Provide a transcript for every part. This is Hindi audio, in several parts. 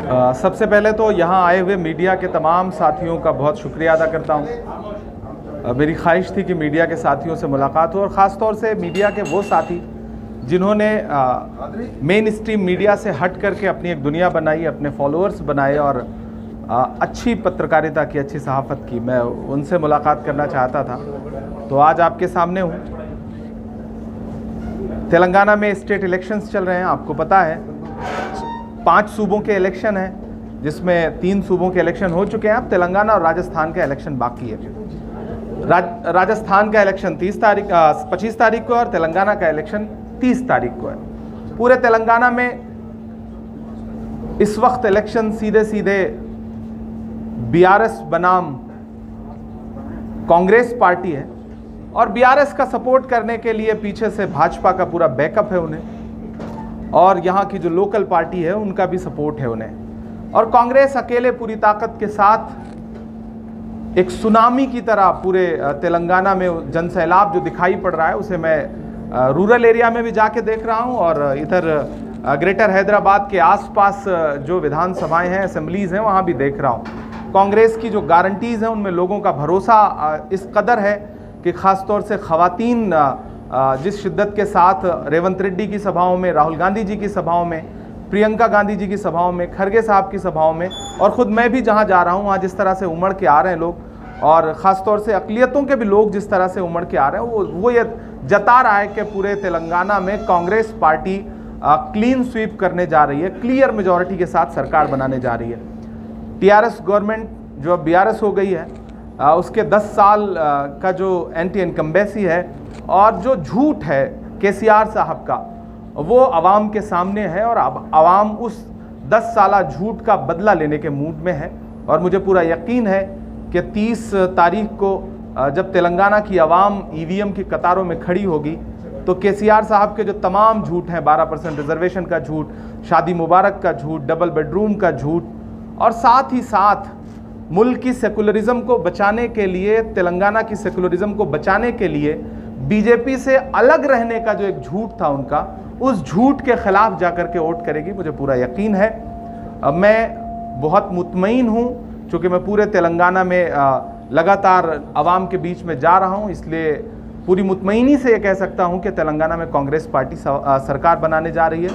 सबसे पहले तो यहाँ आए हुए मीडिया के तमाम साथियों का बहुत शुक्रिया अदा करता हूँ। मेरी ख्वाहिश थी कि मीडिया के साथियों से मुलाकात हो और ख़ास तौर से मीडिया के वो साथी जिन्होंने मेन स्ट्रीम मीडिया से हट करके अपनी एक दुनिया बनाई, अपने फॉलोअर्स बनाए और अच्छी पत्रकारिता की, अच्छी सहाफ़त की। मैं उनसे मुलाकात करना चाहता था, तो आज आपके सामने हूँ। तेलंगाना में स्टेट इलेक्शंस चल रहे हैं, आपको पता है 5 सूबों के इलेक्शन हैं, जिसमें 3 सूबों के इलेक्शन हो चुके हैं। अब तेलंगाना और राजस्थान का इलेक्शन बाकी है। राजस्थान का इलेक्शन 25 तारीख को और तेलंगाना का इलेक्शन 30 तारीख को है। पूरे तेलंगाना में इस वक्त इलेक्शन सीधे सीधे बीआरएस बनाम कांग्रेस पार्टी है और बीआरएस का सपोर्ट करने के लिए पीछे से भाजपा का पूरा बैकअप है उन्हें, और यहाँ की जो लोकल पार्टी है उनका भी सपोर्ट है उन्हें। और कांग्रेस अकेले पूरी ताकत के साथ एक सुनामी की तरह पूरे तेलंगाना में जनसैलाब जो दिखाई पड़ रहा है, उसे मैं रूरल एरिया में भी जाके देख रहा हूँ और इधर ग्रेटर हैदराबाद के आसपास जो विधानसभाएं हैं, असेंबलीज़ हैं, वहाँ भी देख रहा हूँ। कांग्रेस की जो गारंटीज़ हैं उनमें लोगों का भरोसा इस कदर है कि ख़ास तौर से ख़वातीन जिस शिद्दत के साथ रेवंत रेड्डी की सभाओं में, राहुल गांधी जी की सभाओं में, प्रियंका गांधी जी की सभाओं में, खरगे साहब की सभाओं में, और ख़ुद मैं भी जहाँ जा रहा हूँ वहाँ जिस तरह से उमड़ के आ रहे हैं लोग, और ख़ास तौर से अक़लियतों के भी लोग जिस तरह से उमड़ के आ रहे हैं, वो ये जता रहा है कि पूरे तेलंगाना में कांग्रेस पार्टी क्लीन स्वीप करने जा रही है, क्लियर मेजॉरिटी के साथ सरकार बनाने जा रही है। टीआरएस गवर्नमेंट जो अब बीआरएस हो गई है, उसके 10 साल का जो एंटी इनकम्बेंसी है और जो झूठ है केसीआर साहब का, वो आवाम के सामने है और अब आवाम उस 10 साला झूठ का बदला लेने के मूड में है। और मुझे पूरा यकीन है कि 30 तारीख को जब तेलंगाना की आवाम ईवीएम की कतारों में खड़ी होगी तो केसीआर साहब के जो तमाम झूठ हैं, 12% रिजर्वेशन का झूठ, शादी मुबारक का झूठ, डबल बेडरूम का झूठ, और साथ ही साथ मुल्क की सेकुलरिज्म को बचाने के लिए, तेलंगाना की सेकुलरिज्म को बचाने के लिए बीजेपी से अलग रहने का जो एक झूठ था उनका, उस झूठ के खिलाफ जाकर के वोट करेगी, मुझे पूरा यकीन है। मैं बहुत मुतमईन हूँ क्योंकि मैं पूरे तेलंगाना में लगातार आवाम के बीच में जा रहा हूँ, इसलिए पूरी मुतमईनी से ये कह सकता हूँ कि तेलंगाना में कांग्रेस पार्टी सरकार बनाने जा रही है।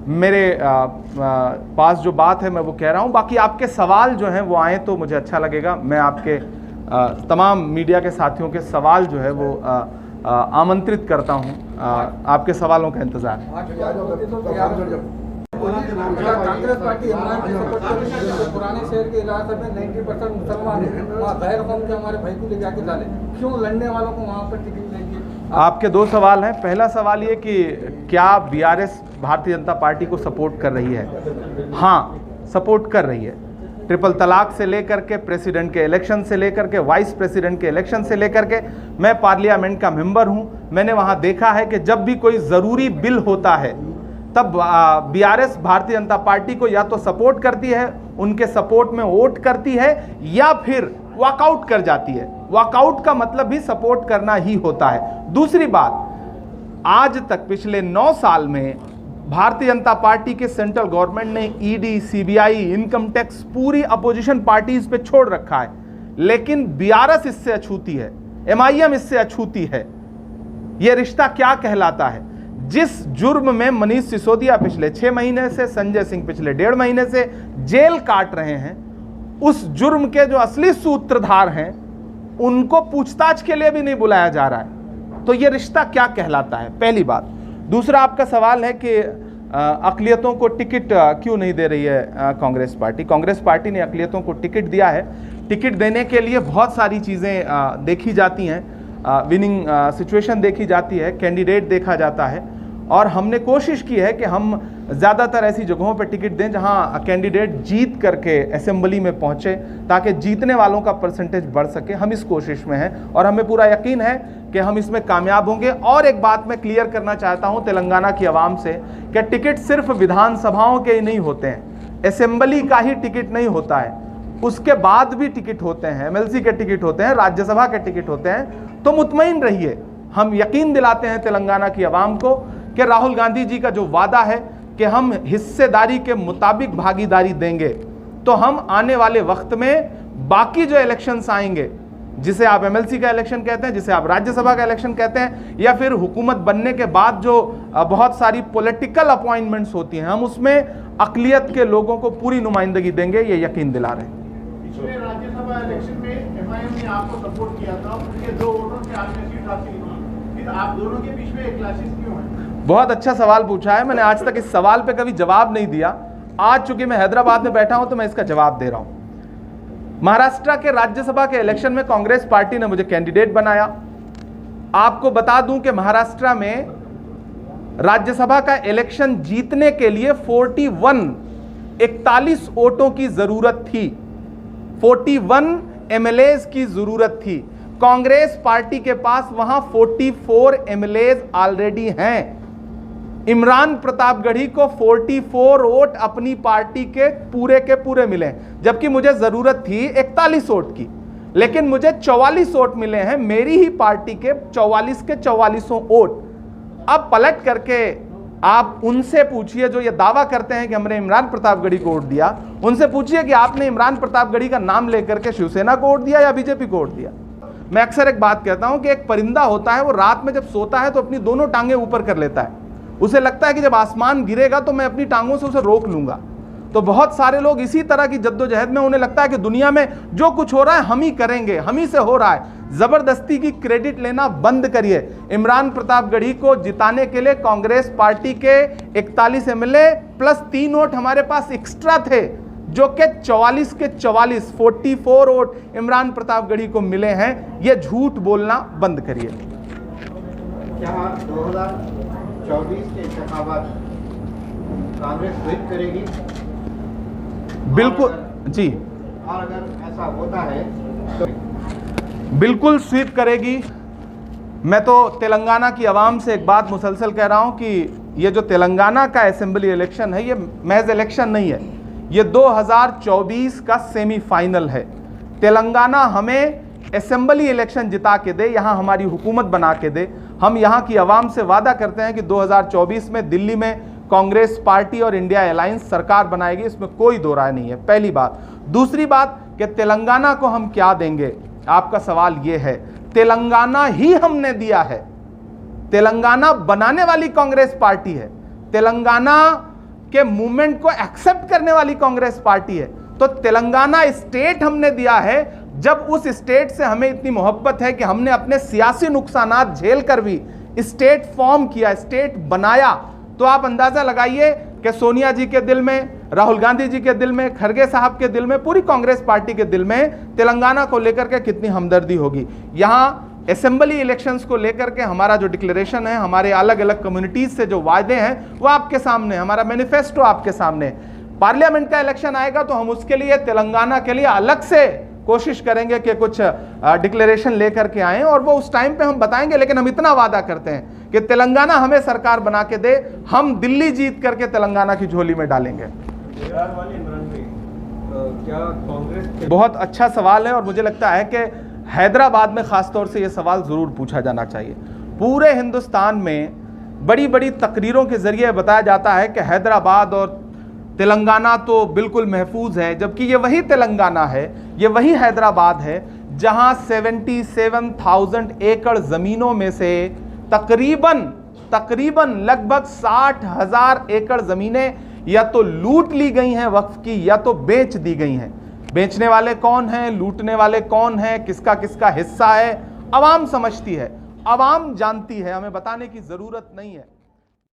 मेरे पास जो बात है मैं वो कह रहा हूँ। बाकी आपके सवाल जो हैं वो आए तो मुझे अच्छा लगेगा। मैं आपके तमाम मीडिया के साथियों के सवाल जो है वो आमंत्रित करता हूँ। आपके सवालों का इंतज़ार है। कांग्रेस पार्टी इमरान की सपोर्ट कर रही है। पुराने शहर के इलाके में 90% मुसलमान हैं, वहाँ गैर कौम के हमारे भाई को ले जाके डालें, क्यों लड़ने वालों को वहाँ पर टिकट देंगे? आपके 2 सवाल हैं। पहला सवाल ये कि क्या बीआरएस भारतीय जनता पार्टी को सपोर्ट कर रही है? हाँ, सपोर्ट कर रही है। ट्रिपल तलाक से लेकर के प्रेसिडेंट के इलेक्शन से लेकर के वाइस प्रेसिडेंट के इलेक्शन से लेकर के, मैं पार्लियामेंट का मेंबर हूँ। मैंने वहाँ देखा है कि जब भी कोई ज़रूरी बिल होता है तब बीआरएस भारतीय जनता पार्टी को या तो सपोर्ट करती है, उनके सपोर्ट में वोट करती है, या फिर वॉकआउट कर जाती है। वॉकआउट का मतलब भी सपोर्ट करना ही होता है। दूसरी बात, आज तक पिछले 9 साल में भारतीय जनता पार्टी के सेंट्रल गवर्नमेंट ने ईडी, सीबीआई, इनकम टैक्स पूरी अपोजिशन पार्टीज पे छोड़ रखा है, लेकिन बीआरएस इससे अछूती है, एमआईएम इससे अछूती है। यह रिश्ता क्या कहलाता है? जिस जुर्म में मनीष सिसोदिया पिछले 6 महीने से, संजय सिंह पिछले 1.5 महीने से जेल काट रहे हैं, उस जुर्म के जो असली सूत्रधार हैं उनको पूछताछ के लिए भी नहीं बुलाया जा रहा है। तो ये रिश्ता क्या कहलाता है? पहली बात। दूसरा, आपका सवाल है कि अक़लियतों को टिकट क्यों नहीं दे रही है कांग्रेस पार्टी? कांग्रेस पार्टी ने अक़लियतों को टिकट दिया है। टिकट देने के लिए बहुत सारी चीज़ें देखी जाती हैं। विनिंग सिचुएशन देखी जाती है, कैंडिडेट देखा जाता है, और हमने कोशिश की है कि हम ज़्यादातर ऐसी जगहों पर टिकट दें जहां कैंडिडेट जीत करके असेंबली में पहुंचे, ताकि जीतने वालों का परसेंटेज बढ़ सके। हम इस कोशिश में हैं और हमें पूरा यकीन है कि हम इसमें कामयाब होंगे। और एक बात मैं क्लियर करना चाहता हूं तेलंगाना की आवाम से कि टिकट सिर्फ विधानसभाओं के ही नहीं होते हैं, असेंबली का ही टिकट नहीं होता है, उसके बाद भी टिकट होते हैं, एमएलसी के टिकट होते हैं, राज्यसभा के टिकट होते हैं। तो मुतमईन रहिए, हम यकीन दिलाते हैं तेलंगाना की आवाम को कि राहुल गांधी जी का जो वादा है कि हम हिस्सेदारी के मुताबिक भागीदारी देंगे, तो हम आने वाले वक्त में बाकी जो इलेक्शंस आएंगे, जिसे आप एमएलसी का इलेक्शन कहते हैं, जिसे आप राज्यसभा का इलेक्शन कहते हैं, या फिर हुकूमत बनने के बाद जो बहुत सारी पॉलिटिकल अपॉइंटमेंट्स होती हैं, हम उसमें अक़लियत के लोगों को पूरी नुमाइंदगी देंगे, ये यकीन दिला रहे हैं। पिछले राज्यसभा इलेक्शन में एमआईएम ने आपको सपोर्ट किया था, उनके 2 वोटों से आपने सीट हासिल की, फिर आप दोनों के बीच में क्लैशेस क्यों है? बहुत अच्छा सवाल पूछा है। मैंने आज तक इस सवाल पे कभी जवाब नहीं दिया। आज चूंकि मैं हैदराबाद में बैठा हूं तो मैं इसका जवाब दे रहा हूं। महाराष्ट्र के राज्यसभा के इलेक्शन में कांग्रेस पार्टी ने मुझे कैंडिडेट बनाया। आपको बता दूं कि महाराष्ट्र में राज्यसभा का इलेक्शन जीतने के लिए 41 वोटों की जरूरत थी, 41 एमएलएज की जरूरत थी। कांग्रेस पार्टी के पास वहां 44 एमएलएज ऑलरेडी हैं। इमरान प्रतापगढ़ी को 44 वोट अपनी पार्टी के पूरे मिले, जबकि मुझे जरूरत थी 41 वोट की, लेकिन मुझे 44 वोट मिले हैं, मेरी ही पार्टी के 44 के 44 वोट। अब पलट करके आप उनसे पूछिए जो ये दावा करते हैं कि हमने इमरान प्रतापगढ़ी को वोट दिया, उनसे पूछिए कि आपने इमरान प्रतापगढ़ी का नाम लेकर के शिवसेना को वोट दिया या बीजेपी को वोट दिया। मैं अक्सर एक बात कहता हूं कि एक परिंदा होता है, वो रात में जब सोता है तो अपनी दोनों टांगें ऊपर कर लेता है। उसे लगता है कि जब आसमान गिरेगा तो मैं अपनी टांगों से उसे रोक लूंगा। तो बहुत सारे लोग इसी तरह की जद्दोजहद में, उन्हें लगता है कि दुनिया में जो कुछ हो रहा है हम ही करेंगे, हम ही से हो रहा है। जबरदस्ती की क्रेडिट लेना बंद करिए। इमरान प्रतापगढ़ी को जिताने के लिए कांग्रेस पार्टी के 41 एमएलए प्लस 3 वोट हमारे पास एक्स्ट्रा थे, जो कि 44 के 44 वोट इमरान प्रतापगढ़ी को मिले हैं। यह झूठ बोलना बंद करिए। क्या 2024 के इंतखाबात कांग्रेस स्वीप करेगी? बिल्कुल जी, और अगर ऐसा होता है तो बिल्कुल स्वीप करेगी। मैं तो तेलंगाना की आवाम से एक बात मुसलसल कह रहा हूं कि ये जो तेलंगाना का असेंबली इलेक्शन है, ये महज इलेक्शन नहीं है, ये 2024 का सेमीफाइनल है। तेलंगाना हमें असेंबली इलेक्शन जिता के दे, यहाँ हमारी हुकूमत बना के दे। हम यहाँ की आवाम से वादा करते हैं कि 2024 में दिल्ली में कांग्रेस पार्टी और इंडिया अलायंस सरकार बनाएगी, इसमें कोई दो राय नहीं है, पहली बात। दूसरी बात कि तेलंगाना को हम क्या देंगे, आपका सवाल ये है। तेलंगाना ही हमने दिया है। तेलंगाना बनाने वाली कांग्रेस पार्टी है, तेलंगाना के मूवमेंट को एक्सेप्ट करने वाली कांग्रेस पार्टी है। तो तेलंगाना स्टेट हमने दिया है। जब उस स्टेट से हमें इतनी मोहब्बत है कि हमने अपने सियासी नुकसानात झेल कर भी स्टेट फॉर्म किया, स्टेट बनाया, तो आप अंदाजा लगाइए कि सोनिया जी के दिल में, राहुल गांधी जी के दिल में, खड़गे साहब के दिल में, पूरी कांग्रेस पार्टी के दिल में तेलंगाना को लेकर के कितनी हमदर्दी होगी। यहाँ असेंबली इलेक्शंस को लेकर के हमारा जो डिक्लेरेशन है, हमारे अलग अलग कम्युनिटीज से जो वायदे हैं वो आपके सामने, हमारा मैनिफेस्टो आपके सामने। पार्लियामेंट का इलेक्शन आएगा तो हम उसके लिए तेलंगाना के लिए अलग से कोशिश करेंगे कि कुछ डिक्लेरेशन लेकर के आएं, और वो उस टाइम पे हम बताएंगे। लेकिन हम इतना वादा करते हैं कि तेलंगाना हमें सरकार बना के दे, हम दिल्ली जीत करके तेलंगाना की झोली में डालेंगे। क्या कांग्रेस? बहुत अच्छा सवाल है, और मुझे लगता है कि हैदराबाद में खासतौर से यह सवाल जरूर पूछा जाना चाहिए। पूरे हिंदुस्तान में बड़ी बड़ी तकरीरों के जरिए बताया जाता है कि हैदराबाद और तेलंगाना तो बिल्कुल महफूज है, जबकि ये वही तेलंगाना है, ये वही हैदराबाद है जहां 77,000 एकड़ जमीनों में से तकरीबन लगभग 60,000 एकड़ जमीनें या तो लूट ली गई हैं वक्फ की, या तो बेच दी गई हैं। बेचने वाले कौन हैं, लूटने वाले कौन हैं, किसका किसका हिस्सा है, आवाम समझती है, आवाम जानती है, हमें बताने की जरूरत नहीं है।